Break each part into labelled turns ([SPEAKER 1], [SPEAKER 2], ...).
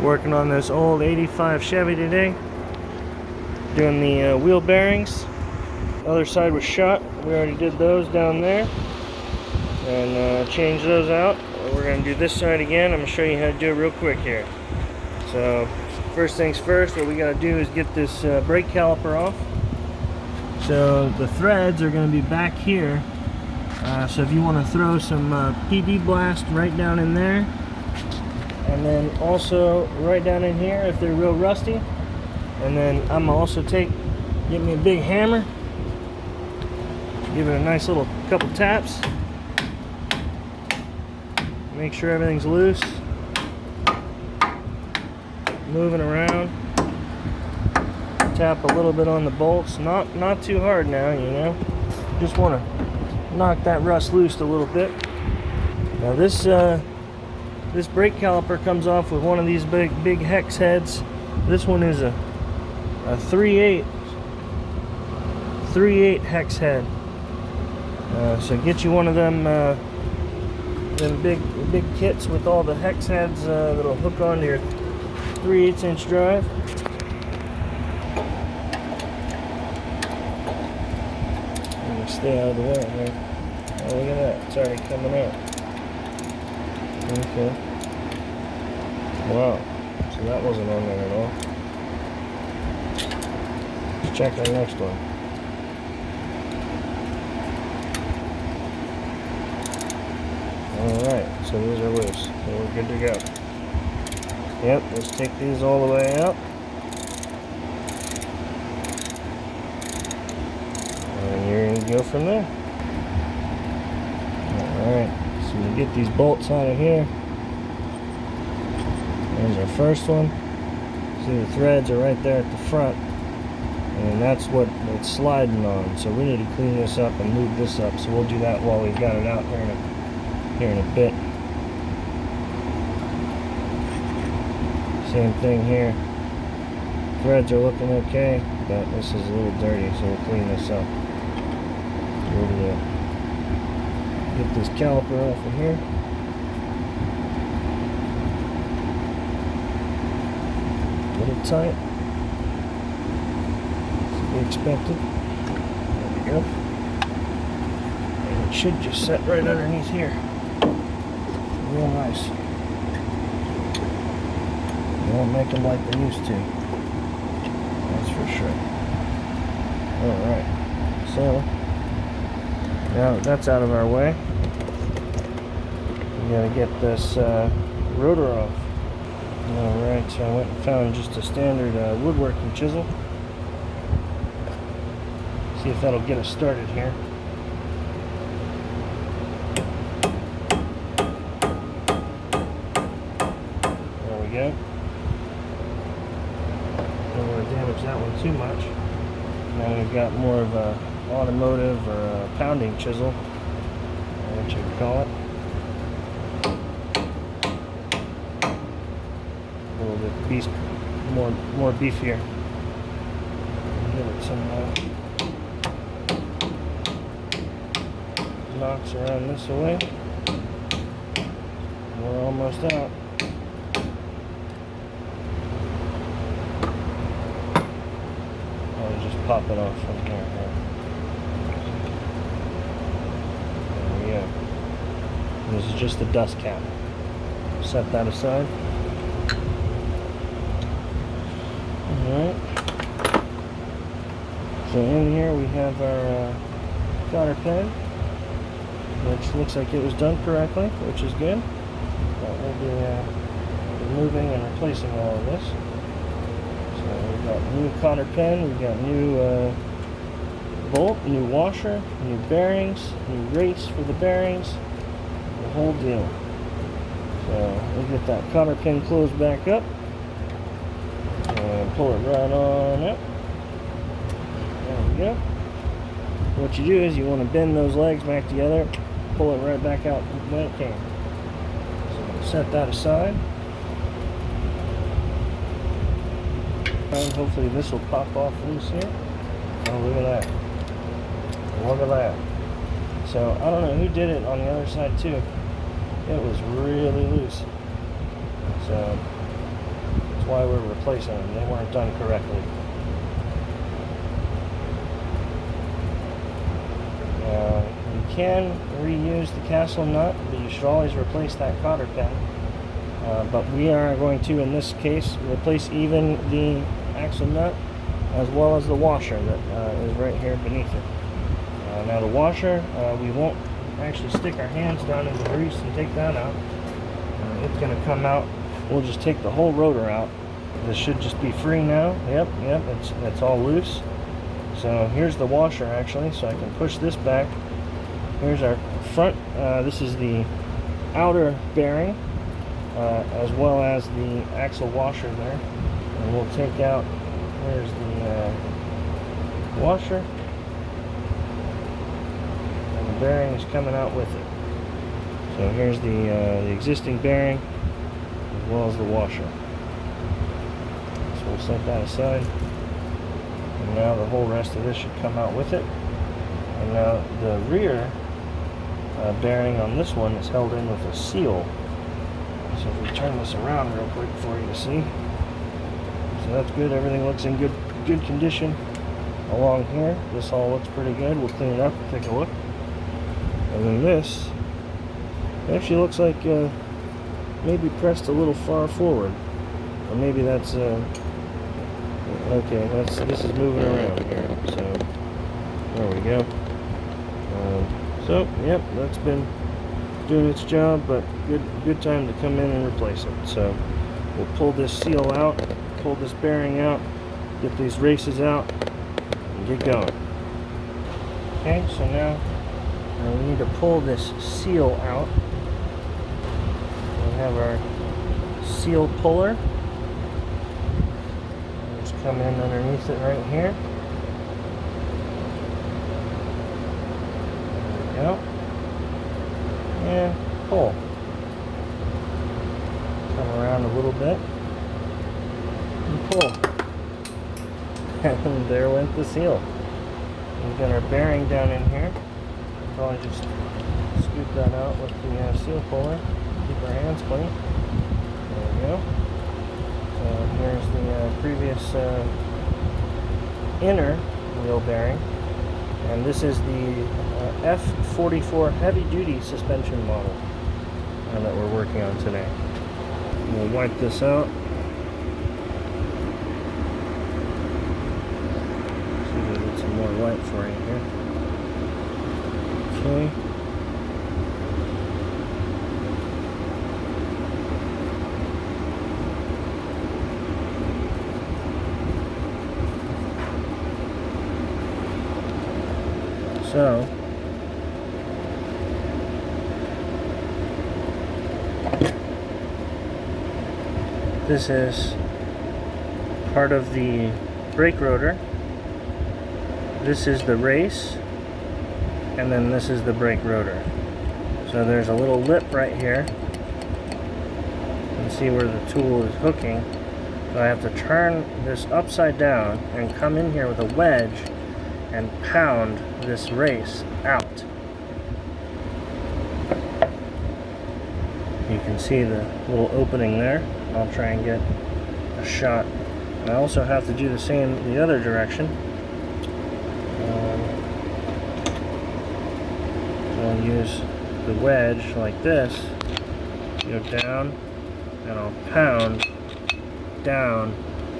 [SPEAKER 1] Working on this old 85 Chevy today. Doing the wheel bearings. Other side was shot. We already did those down there. And changed those out. We're going to do this side again. I'm going to show you how to do it real quick here. So, first things first, what we got to do is get this brake caliper off. So, the threads are going to be back here. So if you want to throw some PD blast right down in there, and then also right down in here if they're real rusty. And then I'm gonna also get me a big hammer, give it a nice little couple taps, make sure everything's loose, moving around, tap a little bit on the bolts, not too hard now, you know, just want to knock that rust loose a little bit. Now this brake caliper comes off with one of these big hex heads. This one is a 3/8 hex head. So get you one of them big kits with all the hex heads that'll hook onto your 3/8 inch drive. Stay out of the way, right? Oh, look at that. It's already coming out. Okay. Wow. So that wasn't on there at all. Let's check our next one. Alright. So these are loose. So we're good to go. Yep. Let's take these all the way out. You're going to go from there. Alright, so we get these bolts out of here. There's our first one. See, the threads are right there at the front. And that's what it's sliding on. So we need to clean this up and move this up. So we'll do that while we've got it out here in a bit. Same thing here. Threads are looking okay, but this is a little dirty, so we'll clean this up. We'll get this caliper off of here. A little tight, as we expected. There we go. And it should just set right underneath here. Real nice. They won't make them like they used to. That's for sure. Alright, so now that that's out of our way, we gotta get this rotor off. Alright, so I went and found just a standard woodworking chisel. See if that'll get us started here. There we go. Don't want to damage that one too much. Now we've got more of a automotive or a pounding chisel, what you would call it. A little bit more beefier. Give it some knocks around this way. We're almost out. I'll just pop it off from here. This is just the dust cap. Set that aside. Alright. So in here we have our cotter pin, which looks like it was done correctly, which is good. But we'll be removing and replacing all of this. So we've got new cotter pin, we've got new bolt, new washer, new bearings, new race for the bearings. The whole deal. So we'll get that cotter pin closed back up and pull it right on up. There we go. What you do is you want to bend those legs back together, pull it right back out when it can. So set that aside. And hopefully this will pop off loose here. Oh, look at that. Look at that. So I don't know who did it on the other side too. It was really loose. So why we're replacing them. They weren't done correctly. You can reuse the castle nut, but you should always replace that cotter pin. But we are going to, in this case, replace even the axle nut as well as the washer that is right here beneath it. Now the washer, we won't actually stick our hands down in the grease and take that out. It's going to come out. We'll just take the whole rotor out. This should just be free now. Yep, it's all loose. So here's the washer actually, so I can push this back. Here's our front. This is the outer bearing, as well as the axle washer there. And we'll take out, there's the washer. And the bearing is coming out with it. So here's the existing bearing, as well as the washer. So we'll set that aside. And now the whole rest of this should come out with it. And now the rear bearing on this one is held in with a seal. So if we turn this around real quick for you to see. So that's good. Everything looks in good condition along here. This all looks pretty good. We'll clean it up and take a look. And then this actually looks like maybe pressed a little far forward. Or maybe that's okay, this is moving around here. So there we go. So yep, that's been doing its job, but good time to come in and replace it. So we'll pull this seal out, pull this bearing out, get these races out, and get going. Okay, so now we need to pull this seal out. We have our seal puller. Just come in underneath it right here. There we go. And pull. Come around a little bit. And pull. And there went the seal. We've got our bearing down in here. Probably just scoop that out with the seal puller. Keep our hands clean. There we go. So here's the previous inner wheel bearing. And this is the F44 heavy-duty suspension model that we're working on today. We'll wipe this out. See if we can get some more light for you here. Okay. So this is part of the brake rotor. This is the race, and then this is the brake rotor. So there's a little lip right here. You can see where the tool is hooking. So I have to turn this upside down and come in here with a wedge and pound this race out. You can see the little opening there. I'll try and get a shot. I also have to do the same the other direction. So I'll use the wedge like this, go down, and I'll pound down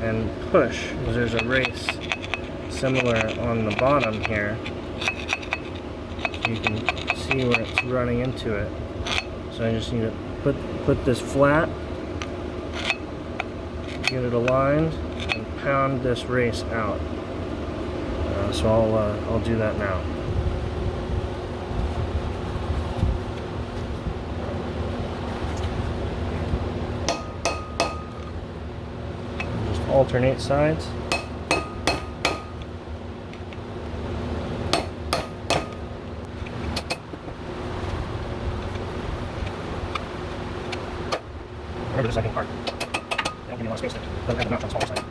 [SPEAKER 1] and push, because there's a race similar on the bottom here. You can see where it's running into it. So I just need to put this flat, get it aligned, and pound this race out. So I'll do that now. Just alternate sides. Remember the second part. They don't give me a lot of space there. Doesn't have the notch on the smaller side.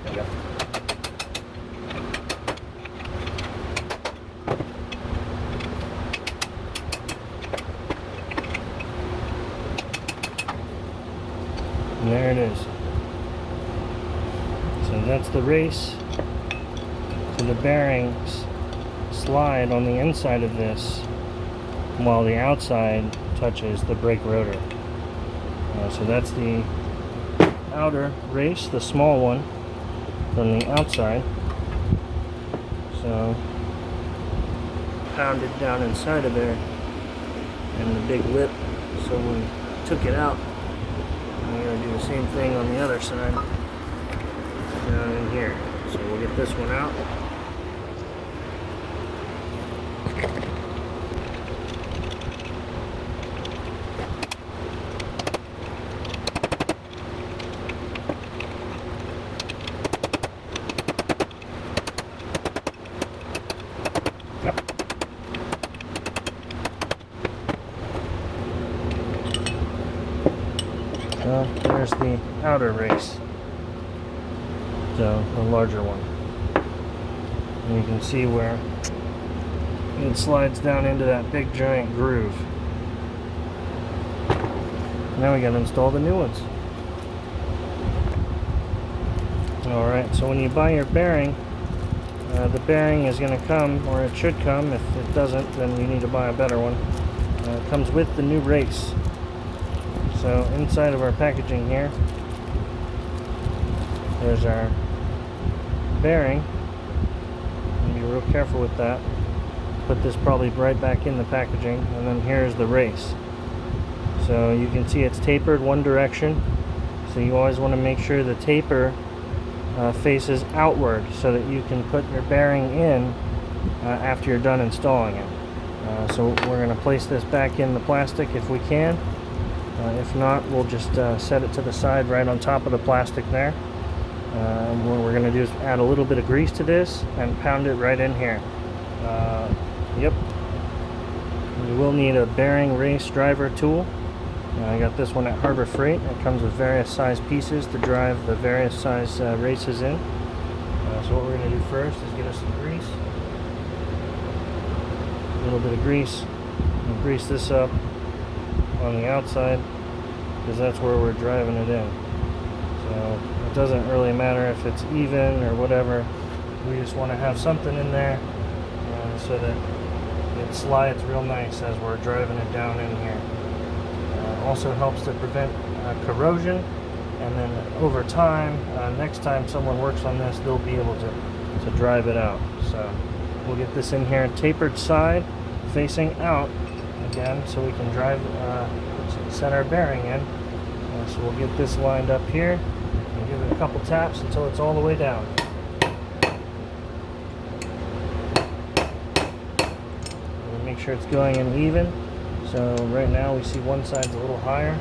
[SPEAKER 1] There we go. And there it is. So that's the race. So the bearings slide on the inside of this while the outside touches the brake rotor. So that's the outer race, the small one from the outside. So pounded down inside of there, and the big lip. So we took it out. I'm going to do the same thing on the other side down in here. So we'll get this one out. So there's the outer race, so the larger one. And you can see where it slides down into that big giant groove. Now we got to install the new ones. Alright, so when you buy your bearing, the bearing is going to come, or it should come. If it doesn't, then you need to buy a better one. It comes with the new race. So inside of our packaging here, there's our bearing. Be real careful with that. Put this probably right back in the packaging, and then here's the race. So you can see it's tapered one direction, so you always want to make sure the taper faces outward so that you can put your bearing in after you're done installing it. So we're going to place this back in the plastic if we can. If not, we'll just set it to the side right on top of the plastic there. What we're going to do is add a little bit of grease to this and pound it right in here. Yep. We will need a bearing race driver tool. I got this one at Harbor Freight. It comes with various size pieces to drive the various size races in. So what we're going to do first is get us some grease. A little bit of grease. We'll grease this up on the outside because that's where we're driving it in. So it doesn't really matter if it's even or whatever. We just want to have something in there so that it slides real nice as we're driving it down in here. Also helps to prevent corrosion, and then over time, next time someone works on this, they'll be able to drive it out. So we'll get this in here tapered side facing out again so we can drive set our bearing in. So we'll get this lined up here and give it a couple taps until it's all the way down. We'll make sure it's going in even. So right now we see one side's a little higher.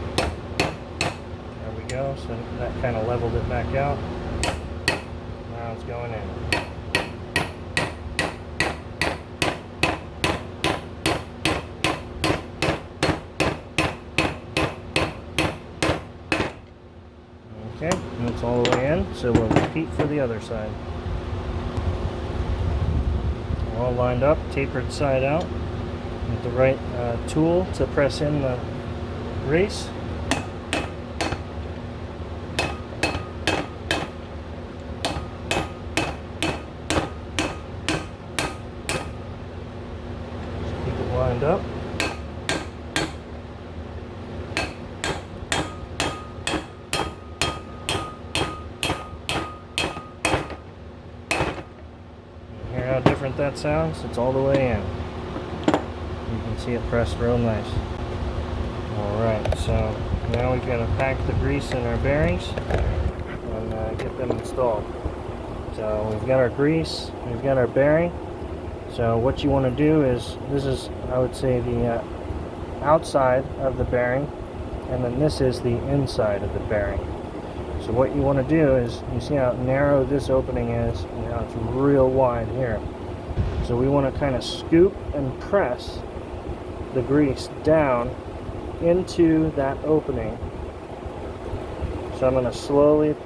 [SPEAKER 1] There we go. So that kind of leveled it back out. Now it's going in. Okay, and it's all the way in, so we'll repeat for the other side. We're all lined up, tapered side out, with the right tool to press in the race. Just keep it lined up. How different that sounds. It's all the way in. You can see it pressed real nice. Alright, so now we've got to pack the grease in our bearings and get them installed. So we've got our grease, we've got our bearing. So what you want to do is, this is, I would say, the outside of the bearing, and then this is the inside of the bearing. So what you want to do is, you see how narrow this opening is, and now it's real wide here. So we want to kind of scoop and press the grease down into that opening. So I'm going to slowly,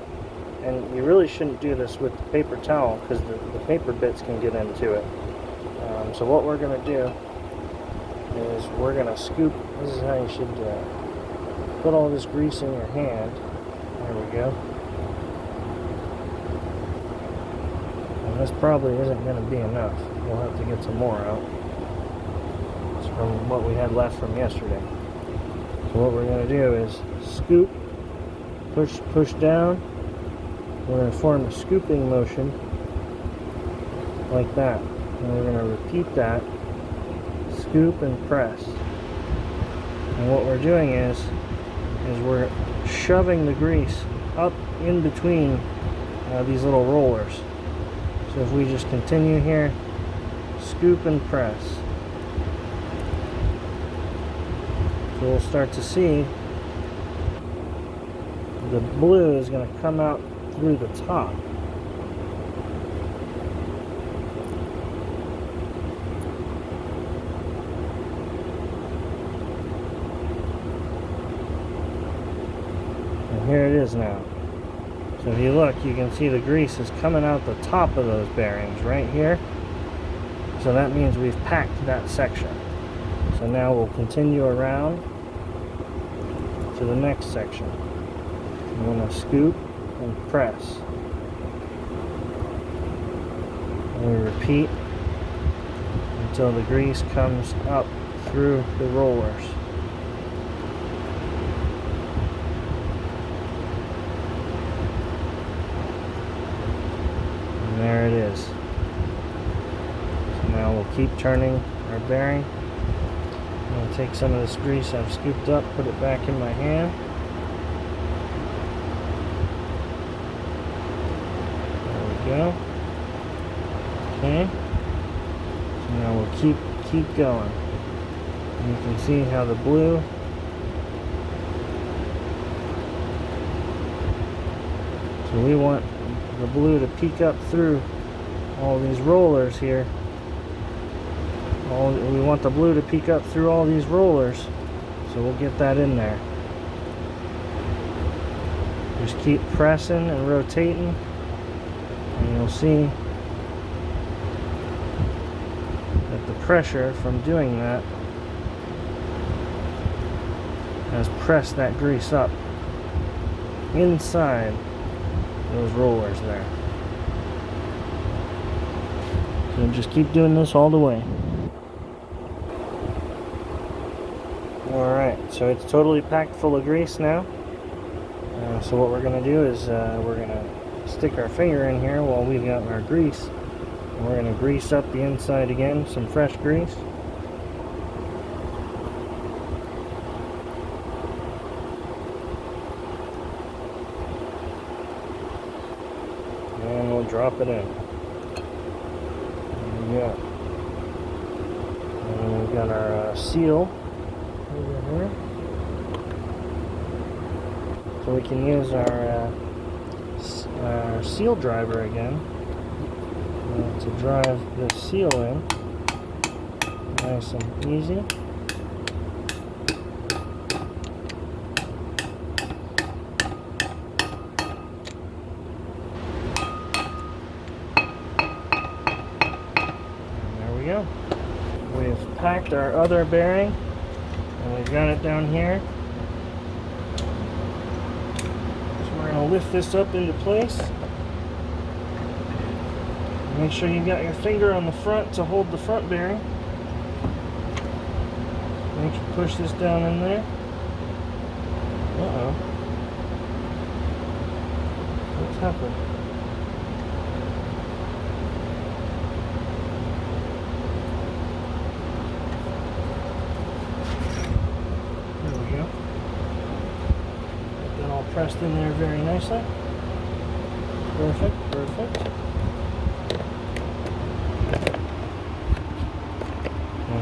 [SPEAKER 1] and you really shouldn't do this with the paper towel because the paper bits can get into it. So what we're going to do is we're going to scoop. This is how you should do it. Put all this grease in your hand There we go. And this probably isn't going to be enough. We'll have to get some more out. It's from what we had left from yesterday. So what we're going to do is scoop, push down. We're going to form a scooping motion like that. And we're going to repeat that. Scoop and press. And what we're doing is we're shoving the grease up in between these little rollers. So if we just continue here, scoop and press. So we'll start to see the blue is going to come out through the top. And here it is now. So if you look, you can see the grease is coming out the top of those bearings right here. So that means we've packed that section. So now we'll continue around to the next section. I'm going to scoop and press. And we repeat until the grease comes up through the rollers. And there it is. So now we'll keep turning our bearing. I'm going to take some of this grease I've scooped up, put it back in my hand. Go. Okay. So now we'll keep going. And you can see how the blue so we want the blue to peek up through all these rollers here. We want the blue to peek up through all these rollers. So we'll get that in there. Just keep pressing and rotating. And you'll see that the pressure from doing that has pressed that grease up inside those rollers there. So just keep doing this all the way. Alright, so it's totally packed full of grease now. So what we're going to do is we're going to stick our finger in here while we've got our grease, and we're going to grease up the inside again, some fresh grease. And we'll drop it in. There we go. And we've got our seal over here. So we can use our seal driver again to drive this seal in nice and easy. And there we go. We've packed our other bearing and we've got it down here. We're going to lift this up into place. Make sure you got your finger on the front to hold the front bearing. Make sure you push this down in there. Uh-oh. What's happened? There we go. All pressed in there very nicely. Perfect, perfect.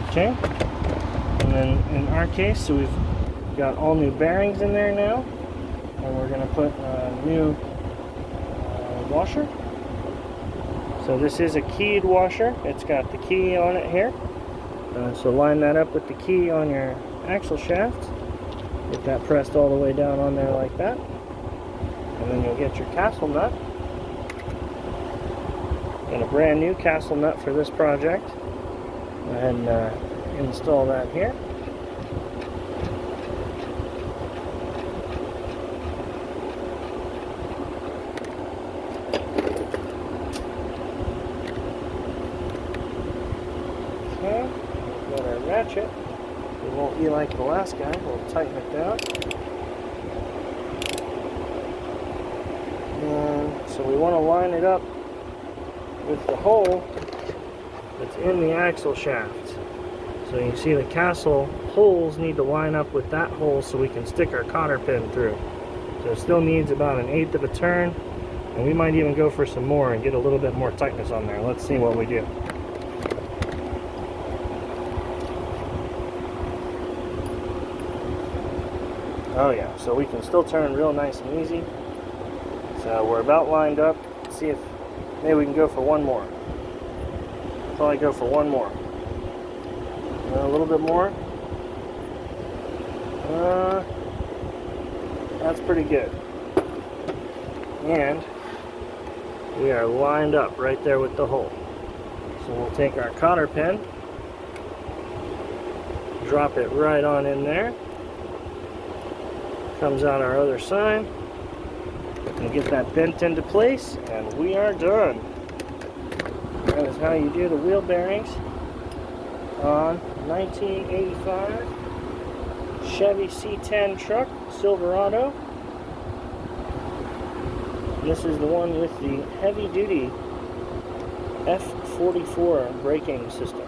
[SPEAKER 1] Okay. And then in our case, so we've got all new bearings in there now. And we're going to put a new washer. So this is a keyed washer. It's got the key on it here. So line that up with the key on your axle shaft. Get that pressed all the way down on there like that. And then you'll get your castle nut. Got a brand new castle nut for this project. Go ahead and install that here. got our ratchet. It won't be like the last guy. We'll tighten it down. And so we want to line it up with the hole that's in the axle shaft. So you can see the castle holes need to line up with that hole so we can stick our cotter pin through. So it still needs about 1/8 of a turn, and we might even go for some more and get a little bit more tightness on there. Let's see what we do. Oh yeah, so we can still turn real nice and easy. So we're about lined up. Let's see if maybe we can go for one more. Probably go for one more. A little bit more. That's pretty good. And we are lined up right there with the hole. So we'll take our cotter pin, drop it right on in there. Comes out our other side. And get that bent into place, and we are done. That is how you do the wheel bearings on 1985 Chevy C10 truck, Silverado. This is the one with the heavy-duty F44 braking system.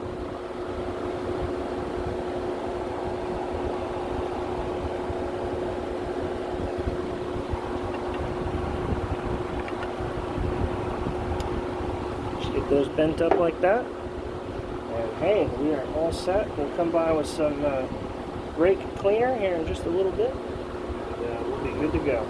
[SPEAKER 1] Just get those bent up like that. And hey, we are all set. We'll come by with some brake cleaner here in just a little bit. And we'll be good to go.